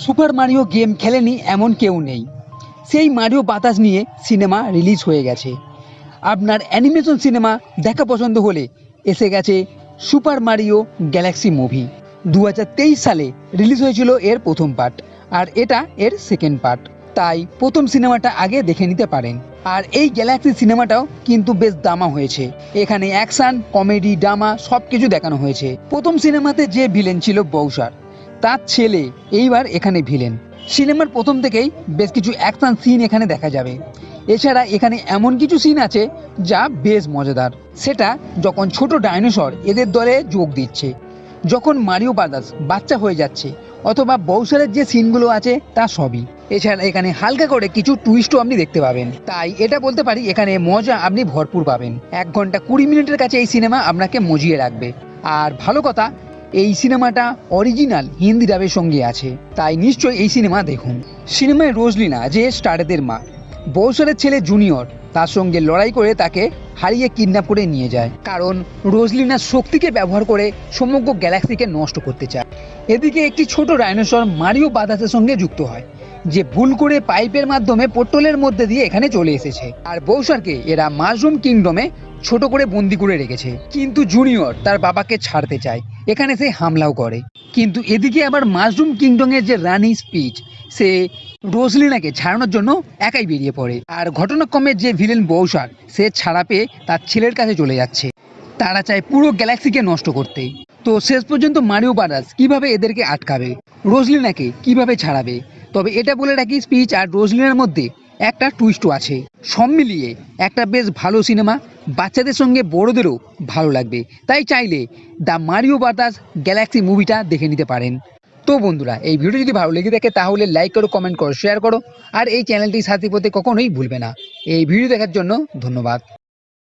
Super Mario game খেলেনি এমন কেউ নেই। সেই মারিও বাতাস নিয়ে সিনেমা রিলিজ হয়ে গেছে। আপনার অ্যানিমেশন সিনেমা দেখা পছন্দ হলে এসে গেছে সুপার মারিও গ্যালাক্সি মুভি। 2023 সালে রিলিজ হয়েছিল এর প্রথম পার্ট, আর এটা এর সেকেন্ড পার্ট। তাই প্রথম সিনেমাটা আগে দেখে নিতে পারেন। আর এই গ্যালাক্সি সিনেমাটাও কিন্তু বেশ দামা হয়েছে। এখানে অ্যাকশন, কমেডি, ড্রামা সব কিছু দেখানো হয়েছে। প্রথম সিনেমাতে যে ভিলেন ছিল বৌসার, তার ছেলে এইবার এখানে ভিলেন। সিনেমার প্রথম থেকেই বেশ কিছু অ্যাকশন সিন এখানে দেখা যাবে। এছাড়া এখানে এমন কিছু সিন আছে যা বেশ মজাদার। সেটা যখন ছোট ডাইনোসর এদের দলে যোগ দিচ্ছে, যখন মারিও ব্রাদার্স বাচ্চা হয়ে যাচ্ছে, অথবা বৌসারের যে সিনগুলো আছে তা সবই। এছাড়া এখানে হালকা করে কিছু টুইস্টও আপনি দেখতে পাবেন। তাই এটা বলতে পারি এখানে মজা আপনি ভরপুর পাবেন। 1 ঘন্টা 20 মিনিটের কাছে এই সিনেমা আপনাকে মজিয়ে রাখবে। আর ভালো কথা, এই সিনেমাটা অরিজিনাল হিন্দি ডাবের সঙ্গে আছে, তাই নিশ্চয়ই এই সিনেমা দেখুন। সিনেমায় রোজলিনা, যে স্টারেদের মা, বৌসারের ছেলে জুনিয়র তার সঙ্গে লড়াই করে তাকে হারিয়ে কিডন্যাপ করে নিয়ে যায়, কারণ রোজলিনার শক্তিকে ব্যবহার করে সমগ্র গ্যালাক্সিকে নষ্ট করতে চায়। এদিকে একটি ছোট ডাইনোসর মারিও বাদাসের সঙ্গে যুক্ত হয়, যে ভুল করে পাইপের মাধ্যমে পোর্টালের মধ্যে দিয়ে এখানে চলে এসেছে। আর বৌসারকে এরা মাশরুম কিংডমে ছোট করে বন্দি করে রেখেছে। কিন্তু জুনিয়র তার বাবাকে ছাড়তে চায়, এখানে সে হামলাও করে। কিন্তু এদিকে আবার মাশরুম কিংডমের যে রানী স্পিচ, সে রোজলিনাকে ছাড়ানোর জন্য একাই বেরিয়ে পড়ে। আর ঘটনাক্রমে যে ভিলেন বৌসার, সে ছাড়া পেয়ে তার ছেলের কাছে চলে যাচ্ছে। তারা চায় পুরো গ্যালাক্সিকে নষ্ট করতে। তো শেষ পর্যন্ত মারিও ব্রাদার্স কিভাবে এদেরকে আটকাবে, রোজলিনাকে কিভাবে ছাড়াবে। তবে এটা বলে রাখি, স্পিচ আর রোজলিনার মধ্যে একটা টুইস্টও আছে। সব মিলিয়ে একটা বেশ ভালো সিনেমা, বাচ্চাদের সঙ্গে বড়োদেরও ভালো লাগবে। তাই চাইলে দ্য মারিও ব্রাদার্স গ্যালাক্সি মুভিটা দেখে নিতে পারেন। তো বন্ধুরা, এই ভিডিও যদি ভালো লেগে থাকে তাহলে লাইক করো, কমেন্ট করো, শেয়ার করো, আর এই চ্যানেলটি সাথে করতে কখনোই ভুলবে না। এই ভিডিও দেখার জন্য ধন্যবাদ।